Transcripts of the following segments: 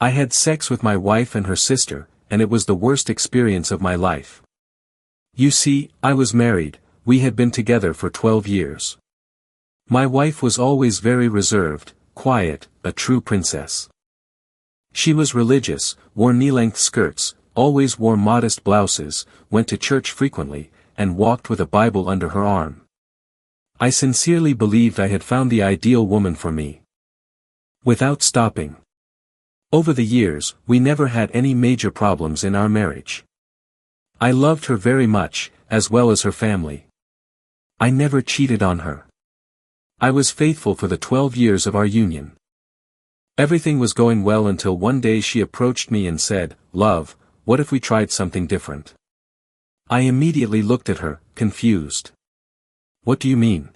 I had sex with my wife and her sister, and it was the worst experience of my life. You see, I was married, we had been together for 12 years. My wife was always very reserved, quiet, a true princess. She was religious, wore knee-length skirts, always wore modest blouses, went to church frequently, and walked with a Bible under her arm. I sincerely believed I had found the ideal woman for me. Without stopping. Over the years, we never had any major problems in our marriage. I loved her very much, as well as her family. I never cheated on her. I was faithful for the 12 years of our union. Everything was going well until one day she approached me and said, "Love, what if we tried something different?" I immediately looked at her, confused. What do you mean?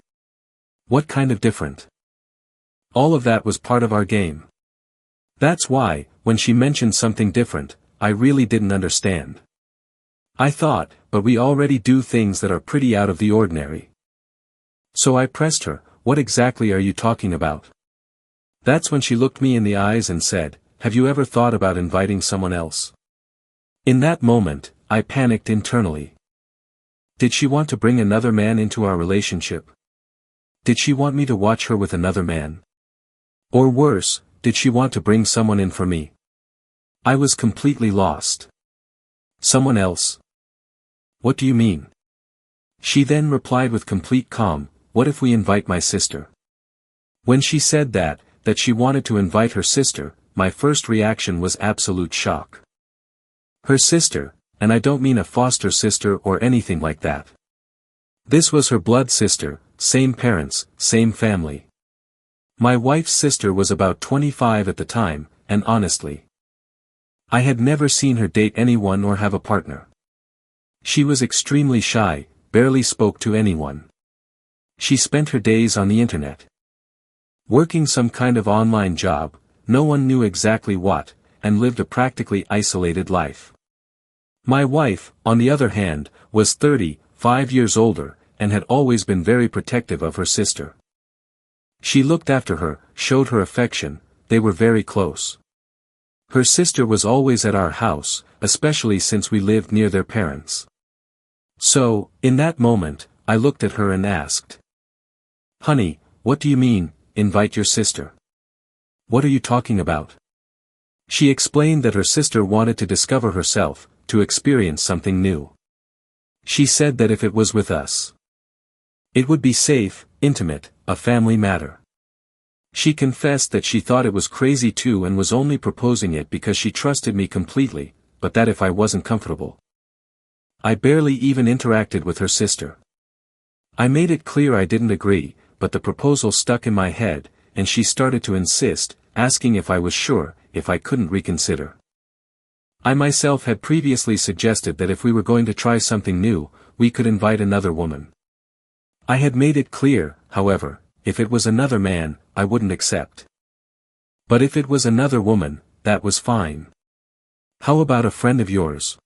What kind of different? All of that was part of our game. That's why, when she mentioned something different, I really didn't understand. I thought, but we already do things that are pretty out of the ordinary. So I pressed her, "What exactly are you talking about?" That's when she looked me in the eyes and said, "Have you ever thought about inviting someone else?" In that moment, I panicked internally. Did she want to bring another man into our relationship? Did she want me to watch her with another man? Or worse, did she want to bring someone in for me? I was completely lost. Someone else? What do you mean? She then replied with complete calm, "What if we invite my sister?" When she said that she wanted to invite her sister, my first reaction was absolute shock. Her sister, and I don't mean a foster sister or anything like that. This was her blood sister, same parents, same family. My wife's sister was about 25 at the time, and honestly, I had never seen her date anyone or have a partner. She was extremely shy, barely spoke to anyone. She spent her days on the internet. Working some kind of online job, no one knew exactly what, and lived a practically isolated life. My wife, on the other hand, was 35 years older, and had always been very protective of her sister. She looked after her, showed her affection, they were very close. Her sister was always at our house, especially since we lived near their parents. So, in that moment, I looked at her and asked, "Honey, what do you mean, invite your sister? What are you talking about?" She explained that her sister wanted to discover herself, to experience something new. She said that if it was with us, it would be safe, intimate, a family matter. She confessed that she thought it was crazy too and was only proposing it because she trusted me completely, but that if I wasn't comfortable. I barely even interacted with her sister. I made it clear I didn't agree, but the proposal stuck in my head, and she started to insist, asking if I was sure, if I couldn't reconsider. I myself had previously suggested that if we were going to try something new, we could invite another woman. I had made it clear, however, if it was another man, I wouldn't accept. But if it was another woman, that was fine. How about a friend of yours?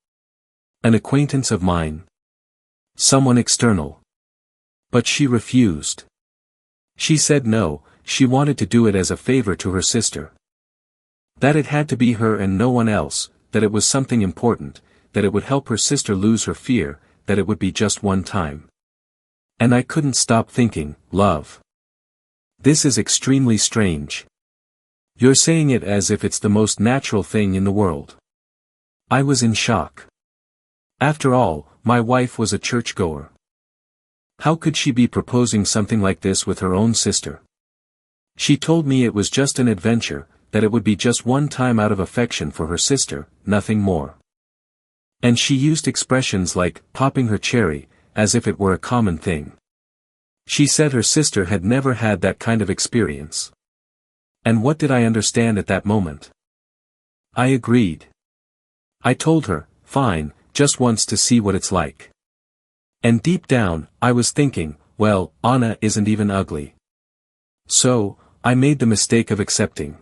An acquaintance of mine? Someone external? But she refused. She said no, she wanted to do it as a favor to her sister. That it had to be her and no one else, that it was something important, that it would help her sister lose her fear, that it would be just one time. And I couldn't stop thinking, "Love, this is extremely strange. You're saying it as if it's the most natural thing in the world." I was in shock. After all, my wife was a churchgoer. How could she be proposing something like this with her own sister? She told me it was just an adventure, that it would be just one time out of affection for her sister, nothing more. And she used expressions like, popping her cherry, as if it were a common thing. She said her sister had never had that kind of experience. And what did I understand at that moment? I agreed. I told her, fine, just once to see what it's like. And deep down, I was thinking, well, Anna isn't even ugly. So, I made the mistake of accepting.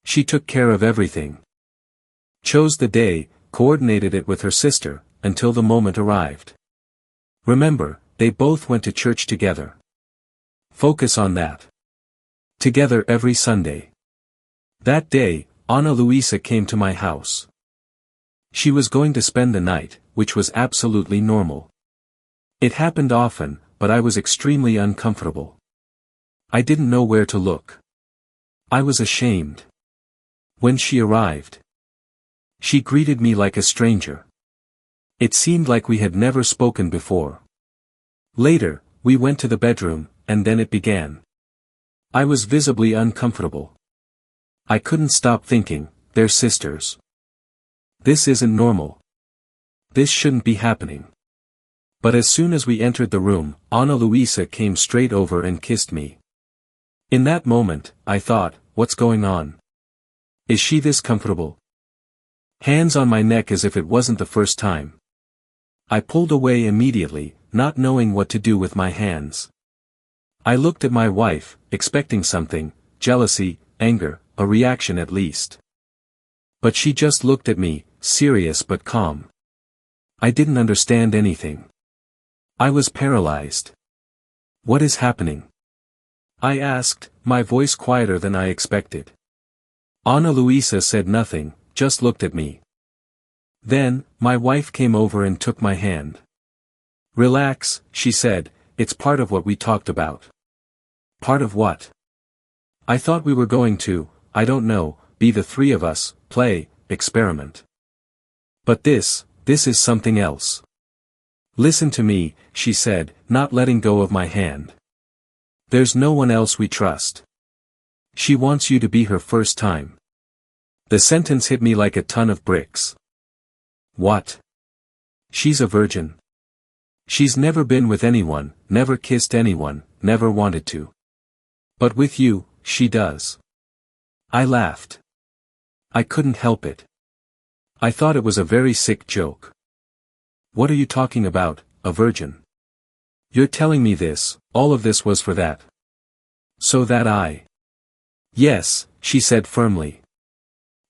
She took care of everything. Chose the day, coordinated it with her sister, until the moment arrived. Remember, they both went to church together. Focus on that. Together every Sunday. That day, Ana Luisa came to my house. She was going to spend the night, which was absolutely normal. It happened often, but I was extremely uncomfortable. I didn't know where to look. I was ashamed. When she arrived, she greeted me like a stranger. It seemed like we had never spoken before. Later, we went to the bedroom, and then it began. I was visibly uncomfortable. I couldn't stop thinking, they're sisters. This isn't normal. This shouldn't be happening. But as soon as we entered the room, Ana Luisa came straight over and kissed me. In that moment, I thought, what's going on? Is she this comfortable? Hands on my neck as if it wasn't the first time. I pulled away immediately, not knowing what to do with my hands. I looked at my wife, expecting something, jealousy, anger, a reaction at least. But she just looked at me, serious but calm. I didn't understand anything. I was paralyzed. What is happening? I asked, my voice quieter than I expected. Ana Luisa said nothing, just looked at me. Then, my wife came over and took my hand. Relax, she said, it's part of what we talked about. Part of what? I thought we were going to, I don't know, be the three of us, play, experiment. But this is something else. Listen to me, she said, not letting go of my hand. There's no one else we trust. She wants you to be her first time. The sentence hit me like a ton of bricks. What? She's a virgin. She's never been with anyone, never kissed anyone, never wanted to. But with you, she does. I laughed. I couldn't help it. I thought it was a very sick joke. What are you talking about, a virgin? You're telling me this, all of this was for that. So that I... Yes, she said firmly.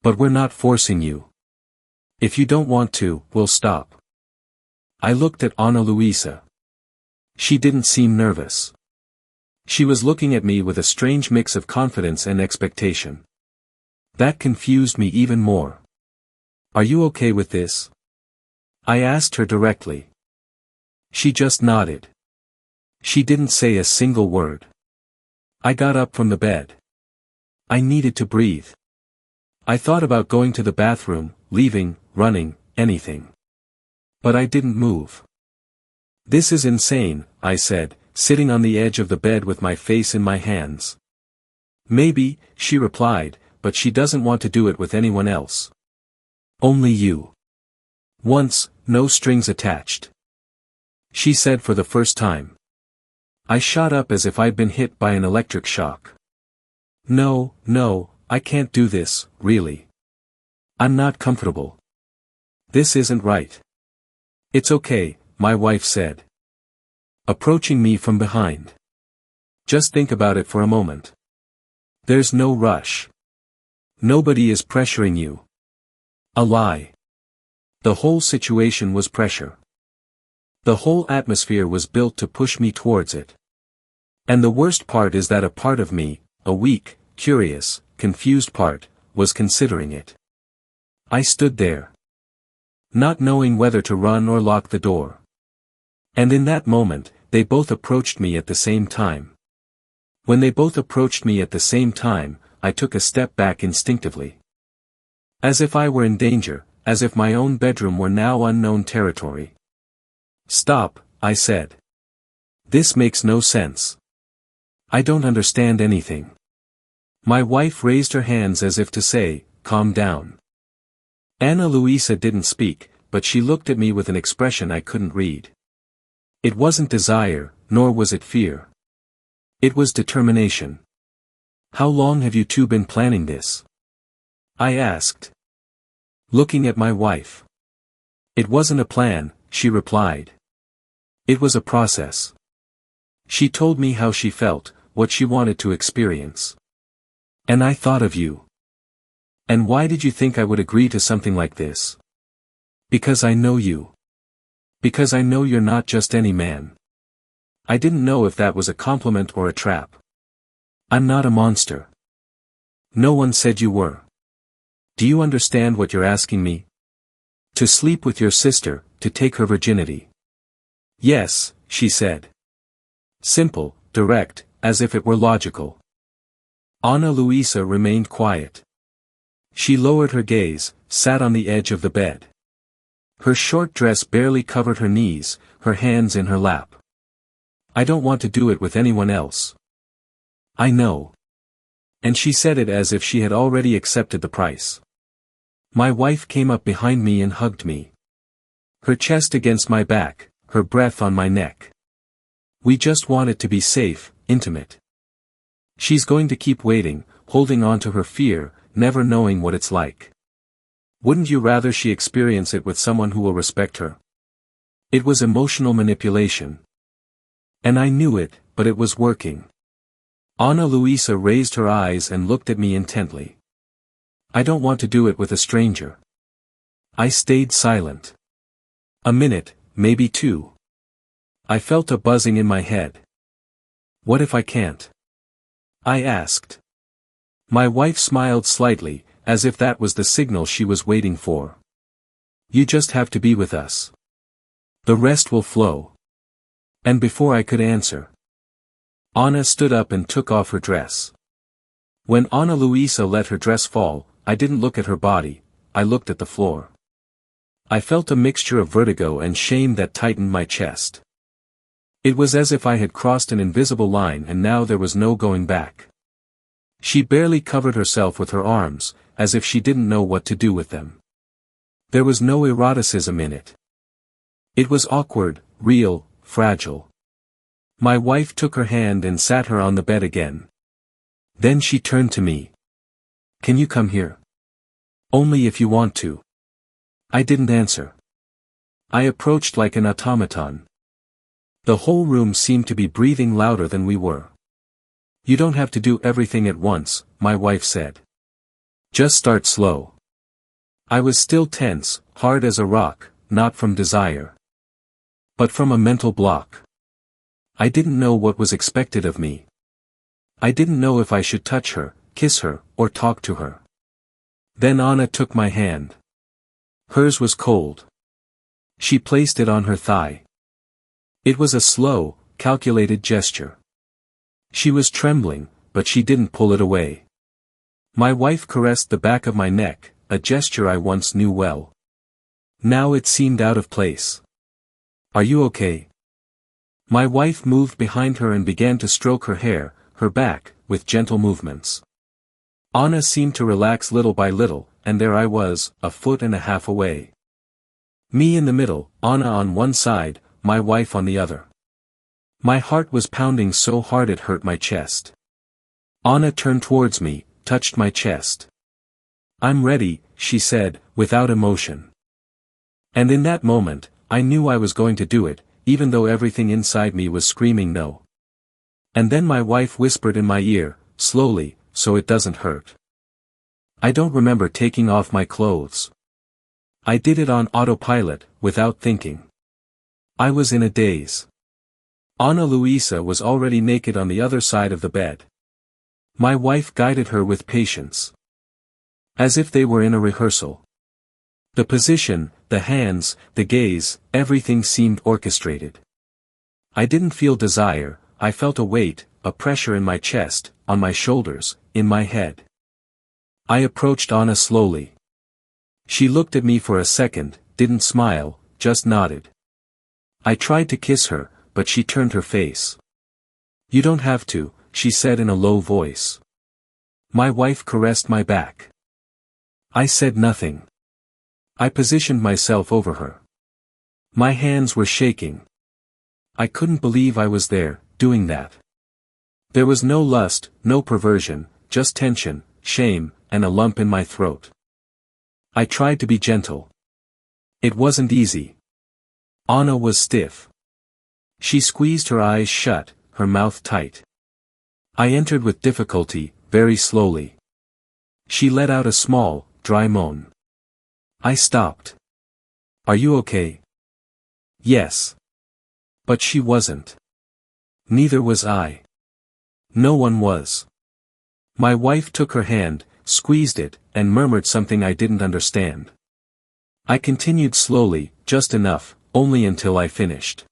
But we're not forcing you. If you don't want to, we'll stop. I looked at Ana Luisa. She didn't seem nervous. She was looking at me with a strange mix of confidence and expectation. That confused me even more. Are you okay with this? I asked her directly. She just nodded. She didn't say a single word. I got up from the bed. I needed to breathe. I thought about going to the bathroom, leaving, running, anything. But I didn't move. This is insane, I said, sitting on the edge of the bed with my face in my hands. Maybe, she replied, but she doesn't want to do it with anyone else. Only you. Once, no strings attached. She said for the first time. I shot up as if I'd been hit by an electric shock. No, I can't do this, really. I'm not comfortable. This isn't right. It's okay, my wife said. Approaching me from behind. Just think about it for a moment. There's no rush. Nobody is pressuring you. A lie. The whole situation was pressure. The whole atmosphere was built to push me towards it. And the worst part is that a part of me, a weak, curious, confused part, was considering it. I stood there, not knowing whether to run or lock the door. And in that moment, they both approached me at the same time. When they both approached me at the same time, I took a step back instinctively. As if I were in danger, as if my own bedroom were now unknown territory. Stop, I said. This makes no sense. I don't understand anything. My wife raised her hands as if to say, calm down. Ana Luisa didn't speak, but she looked at me with an expression I couldn't read. It wasn't desire, nor was it fear. It was determination. How long have you two been planning this? I asked. Looking at my wife. It wasn't a plan, she replied. It was a process. She told me how she felt, what she wanted to experience. And I thought of you. And why did you think I would agree to something like this? Because I know you. Because I know you're not just any man. I didn't know if that was a compliment or a trap. I'm not a monster. No one said you were. Do you understand what you're asking me? To sleep with your sister, to take her virginity. Yes, she said. Simple, direct, as if it were logical. Ana Luisa remained quiet. She lowered her gaze, sat on the edge of the bed. Her short dress barely covered her knees, her hands in her lap. I don't want to do it with anyone else. I know. And she said it as if she had already accepted the price. My wife came up behind me and hugged me. Her chest against my back, her breath on my neck. We just want it to be safe, intimate. She's going to keep waiting, holding on to her fear, never knowing what it's like. Wouldn't you rather she experience it with someone who will respect her? It was emotional manipulation. And I knew it, but it was working. Ana Luisa raised her eyes and looked at me intently. I don't want to do it with a stranger. I stayed silent. A minute, maybe two. I felt a buzzing in my head. What if I can't? I asked. My wife smiled slightly, as if that was the signal she was waiting for. You just have to be with us. The rest will flow. And before I could answer, Ana stood up and took off her dress. When Ana Luisa let her dress fall, I didn't look at her body, I looked at the floor. I felt a mixture of vertigo and shame that tightened my chest. It was as if I had crossed an invisible line and now there was no going back. She barely covered herself with her arms, as if she didn't know what to do with them. There was no eroticism in it. It was awkward, real, fragile. My wife took her hand and sat her on the bed again. Then she turned to me. Can you come here? Only if you want to. I didn't answer. I approached like an automaton. The whole room seemed to be breathing louder than we were. You don't have to do everything at once, my wife said. Just start slow. I was still tense, hard as a rock, not from desire, but from a mental block. I didn't know what was expected of me. I didn't know if I should touch her, kiss her, or talk to her. Then Ana took my hand. Hers was cold. She placed it on her thigh. It was a slow, calculated gesture. She was trembling, but she didn't pull it away. My wife caressed the back of my neck, a gesture I once knew well. Now it seemed out of place. Are you okay? My wife moved behind her and began to stroke her hair, her back, with gentle movements. Ana seemed to relax little by little, and there I was, 1.5 feet away. Me in the middle, Ana on one side, my wife on the other. My heart was pounding so hard it hurt my chest. Ana turned towards me, touched my chest. I'm ready, she said, without emotion. And in that moment, I knew I was going to do it, even though everything inside me was screaming no. And then my wife whispered in my ear, slowly, so it doesn't hurt. I don't remember taking off my clothes. I did it on autopilot, without thinking. I was in a daze. Ana Luisa was already naked on the other side of the bed. My wife guided her with patience. As if they were in a rehearsal. The position, the hands, the gaze, everything seemed orchestrated. I didn't feel desire, I felt a weight, a pressure in my chest, on my shoulders, in my head. I approached Ana slowly. She looked at me for a second, didn't smile, just nodded. I tried to kiss her, but she turned her face. You don't have to, she said in a low voice. My wife caressed my back. I said nothing. I positioned myself over her. My hands were shaking. I couldn't believe I was there, doing that. There was no lust, no perversion, just tension, shame, and a lump in my throat. I tried to be gentle. It wasn't easy. Ana was stiff. She squeezed her eyes shut, her mouth tight. I entered with difficulty, very slowly. She let out a small, dry moan. I stopped. Are you okay? Yes. But she wasn't. Neither was I. No one was. My wife took her hand, squeezed it, and murmured something I didn't understand. I continued slowly, just enough, only until I finished.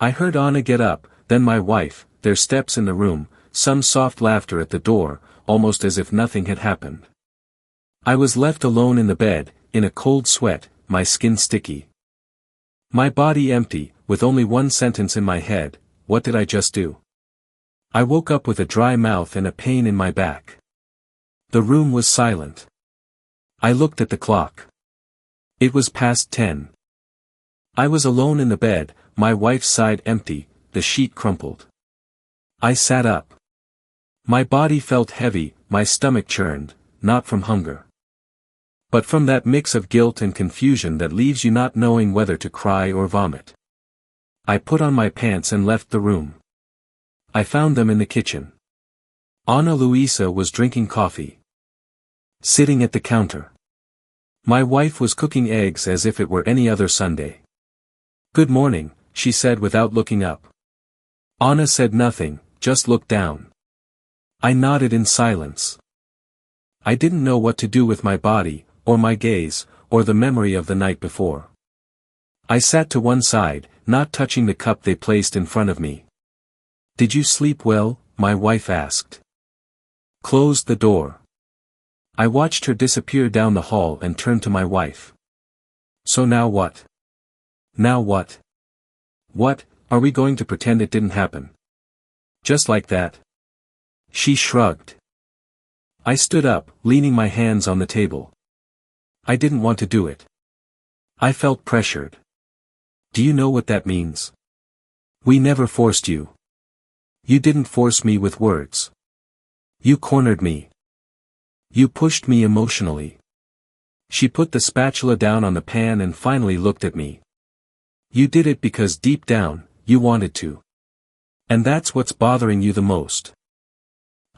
I heard Anna get up, then my wife, their steps in the room, some soft laughter at the door, almost as if nothing had happened. I was left alone in the bed, in a cold sweat, my skin sticky. My body empty, with only one sentence in my head: what did I just do? I woke up with a dry mouth and a pain in my back. The room was silent. I looked at the clock. It was past 10. I was alone in the bed, my wife's side empty, the sheet crumpled. I sat up. My body felt heavy, my stomach churned, not from hunger, but from that mix of guilt and confusion that leaves you not knowing whether to cry or vomit. I put on my pants and left the room. I found them in the kitchen. Ana Luisa was drinking coffee, sitting at the counter. My wife was cooking eggs as if it were any other Sunday. "Good morning," she said without looking up. Ana said nothing, just looked down. I nodded in silence. I didn't know what to do with my body, or my gaze, or the memory of the night before. I sat to one side, not touching the cup they placed in front of me. "Did you sleep well?" my wife asked. Closed the door. I watched her disappear down the hall and turned to my wife. "So now what? Now what? What, are we going to pretend it didn't happen? Just like that?" She shrugged. I stood up, leaning my hands on the table. I didn't want to do it. I felt pressured. "Do you know what that means? We never forced you. You didn't force me with words. You cornered me. You pushed me emotionally." She put the spatula down on the pan and finally looked at me. "You did it because deep down, you wanted to. And that's what's bothering you the most."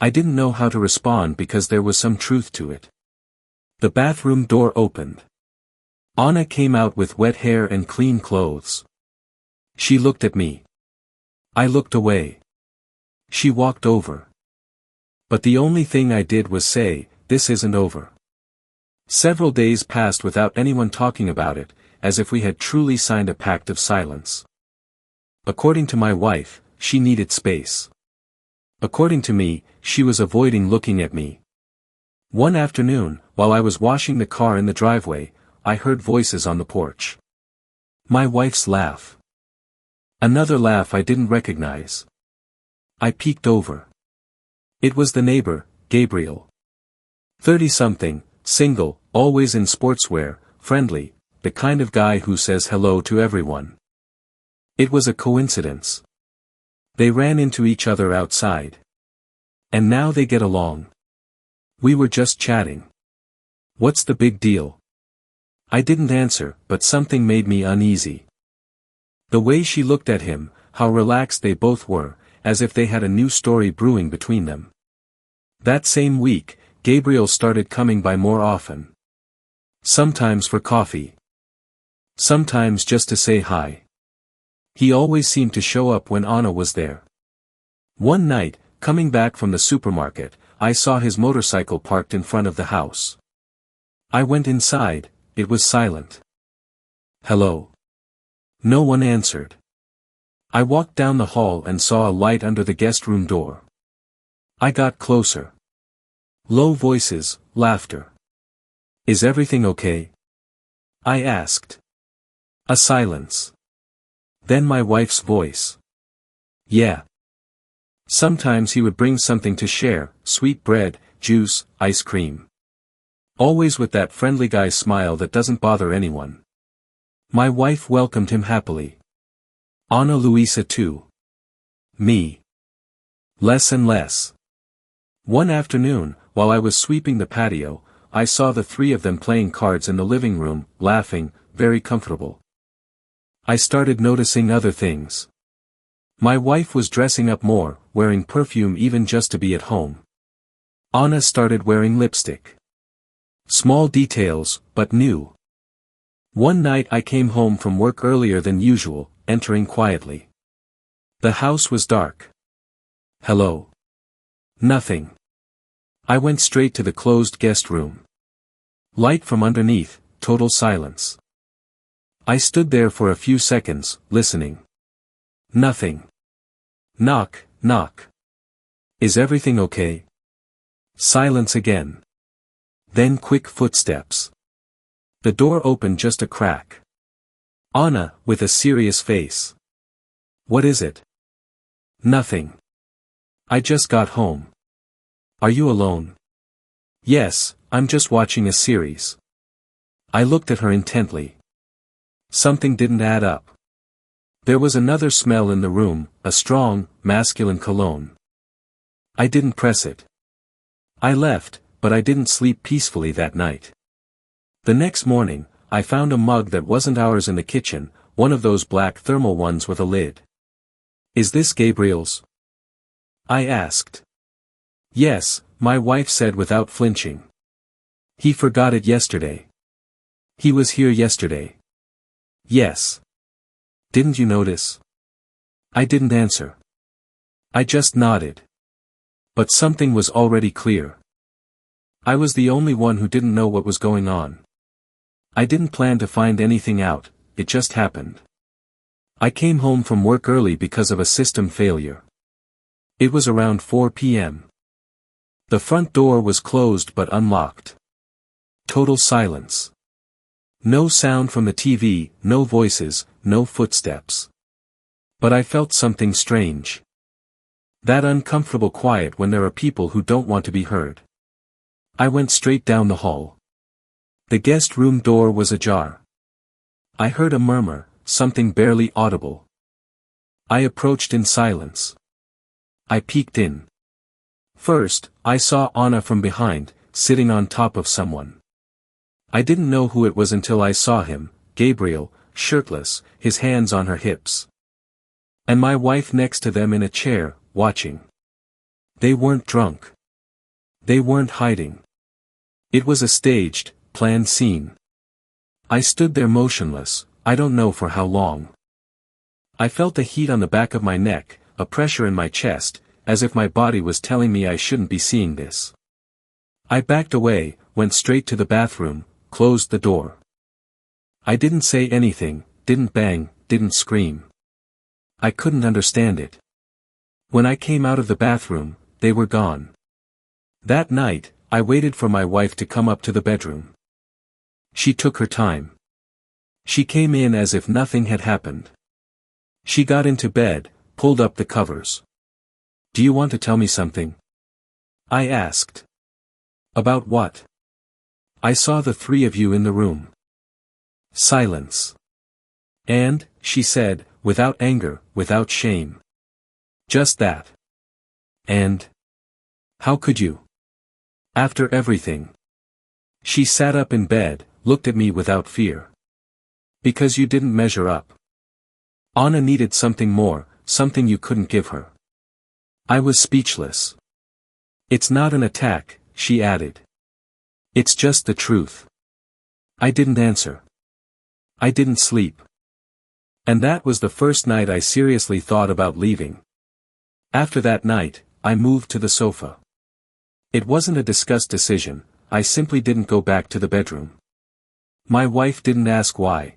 I didn't know how to respond because there was some truth to it. The bathroom door opened. Anna came out with wet hair and clean clothes. She looked at me. I looked away. She walked over. But the only thing I did was say, "This isn't over." Several days passed without anyone talking about it, as if we had truly signed a pact of silence. According to my wife, she needed space. According to me, she was avoiding looking at me. One afternoon, while I was washing the car in the driveway, I heard voices on the porch. My wife's laugh. Another laugh I didn't recognize. I peeked over. It was the neighbor, Gabriel. 30-something, single, always in sportswear, friendly, the kind of guy who says hello to everyone. It was a coincidence. They ran into each other outside. And now they get along. We were just chatting. What's the big deal? I didn't answer, but something made me uneasy. The way she looked at him, how relaxed they both were, as if they had a new story brewing between them. That same week, Gabriel started coming by more often. Sometimes for coffee. Sometimes just to say hi. He always seemed to show up when Anna was there. One night, coming back from the supermarket, I saw his motorcycle parked in front of the house. I went inside, it was silent. "Hello?" No one answered. I walked down the hall and saw a light under the guest room door. I got closer. Low voices, laughter. "Is everything okay?" I asked. A silence. Then my wife's voice. "Yeah." Sometimes he would bring something to share, sweet bread, juice, ice cream. Always with that friendly guy's smile that doesn't bother anyone. My wife welcomed him happily. Ana Luisa too. Me. Less and less. One afternoon, while I was sweeping the patio, I saw the three of them playing cards in the living room, laughing, very comfortable. I started noticing other things. My wife was dressing up more, wearing perfume even just to be at home. Anna started wearing lipstick. Small details, but new. One night I came home from work earlier than usual, entering quietly. The house was dark. "Hello?" Nothing. I went straight to the closed guest room. Light from underneath, total silence. I stood there for a few seconds, listening. Nothing. Knock, knock. Is everything okay? Silence again. Then quick footsteps. The door opened just a crack. Anna, with a serious face. What is it? Nothing. I just got home. Are you alone? Yes, I'm just watching a series. I looked at her intently. Something didn't add up. There was another smell in the room, a strong, masculine cologne. I didn't press it. I left, but I didn't sleep peacefully that night. The next morning, I found a mug that wasn't ours in the kitchen, one of those black thermal ones with a lid. Is this Gabriel's? I asked. Yes, my wife said without flinching. He forgot it yesterday. He was here yesterday. Yes. Didn't you notice? I didn't answer. I just nodded. But something was already clear. I was the only one who didn't know what was going on. I didn't plan to find anything out, it just happened. I came home from work early because of a system failure. It was around 4 p.m. The front door was closed but unlocked. Total silence. No sound from the TV, no voices, no footsteps. But I felt something strange. That uncomfortable quiet when there are people who don't want to be heard. I went straight down the hall. The guest room door was ajar. I heard a murmur, something barely audible. I approached in silence. I peeked in. First, I saw Anna from behind, sitting on top of someone. I didn't know who it was until I saw him, Gabriel, shirtless, his hands on her hips. And my wife next to them in a chair, watching. They weren't drunk. They weren't hiding. It was a staged, planned scene. I stood there motionless, I don't know for how long. I felt the heat on the back of my neck, a pressure in my chest, as if my body was telling me I shouldn't be seeing this. I backed away, went straight to the bathroom, closed the door. I didn't say anything, didn't bang, didn't scream. I couldn't understand it. When I came out of the bathroom, they were gone. That night, I waited for my wife to come up to the bedroom. She took her time. She came in as if nothing had happened. She got into bed, pulled up the covers. Do you want to tell me something? I asked. About what? I saw the three of you in the room. Silence. And, she said, without anger, without shame. Just that. And? How could you? After everything. She sat up in bed, looked at me without fear. Because you didn't measure up. Anna needed something more, something you couldn't give her. I was speechless. It's not an attack, she added. It's just the truth. I didn't answer. I didn't sleep. And that was the first night I seriously thought about leaving. After that night, I moved to the sofa. It wasn't a discussed decision, I simply didn't go back to the bedroom. My wife didn't ask why.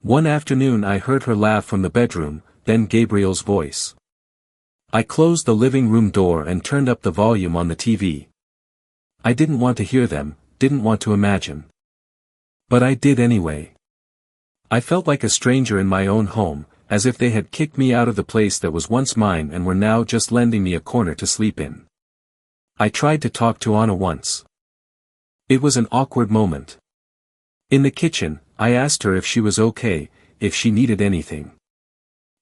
One afternoon I heard her laugh from the bedroom, then Gabriel's voice. I closed the living room door and turned up the volume on the TV. I didn't want to hear them, didn't want to imagine. But I did anyway. I felt like a stranger in my own home, as if they had kicked me out of the place that was once mine and were now just lending me a corner to sleep in. I tried to talk to Anna once. It was an awkward moment. In the kitchen, I asked her if she was okay, if she needed anything.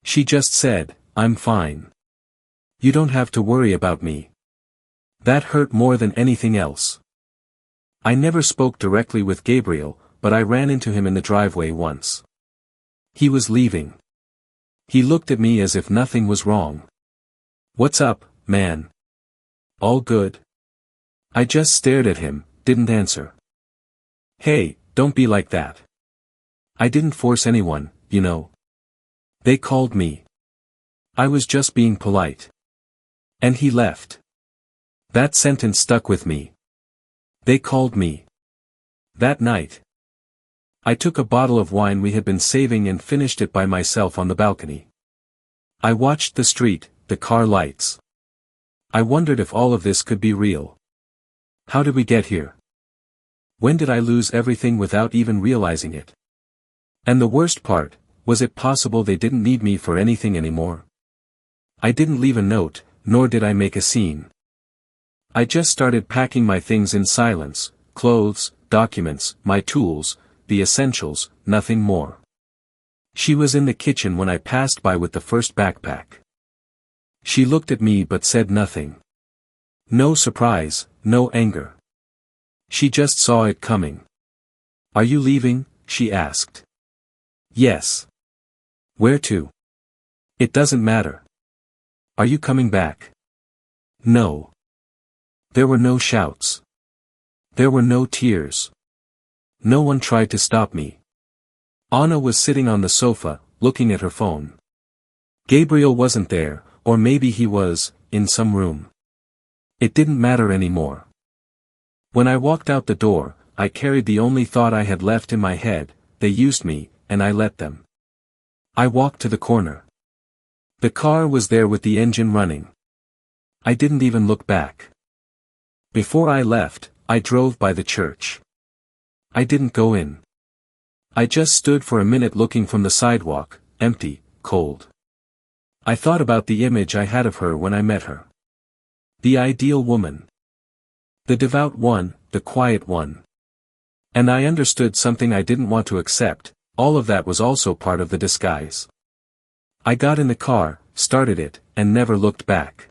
She just said, I'm fine. You don't have to worry about me. That hurt more than anything else. I never spoke directly with Gabriel, but I ran into him in the driveway once. He was leaving. He looked at me as if nothing was wrong. What's up, man? All good? I just stared at him, didn't answer. Hey, don't be like that. I didn't force anyone, you know. They called me. I was just being polite. And he left. That sentence stuck with me. They called me. That night, I took a bottle of wine we had been saving and finished it by myself on the balcony. I watched the street, the car lights. I wondered if all of this could be real. How did we get here? When did I lose everything without even realizing it? And the worst part, was it possible they didn't need me for anything anymore? I didn't leave a note, nor did I make a scene. I just started packing my things in silence, clothes, documents, my tools, the essentials, nothing more. She was in the kitchen when I passed by with the first backpack. She looked at me but said nothing. No surprise, no anger. She just saw it coming. Are you leaving? She asked. Yes. Where to? It doesn't matter. Are you coming back? No. There were no shouts. There were no tears. No one tried to stop me. Anna was sitting on the sofa, looking at her phone. Gabriel wasn't there, or maybe he was, in some room. It didn't matter anymore. When I walked out the door, I carried the only thought I had left in my head: they used me, and I let them. I walked to the corner. The car was there with the engine running. I didn't even look back. Before I left, I drove by the church. I didn't go in. I just stood for a minute looking from the sidewalk, empty, cold. I thought about the image I had of her when I met her. The ideal woman. The devout one, the quiet one. And I understood something I didn't want to accept: all of that was also part of the disguise. I got in the car, started it, and never looked back.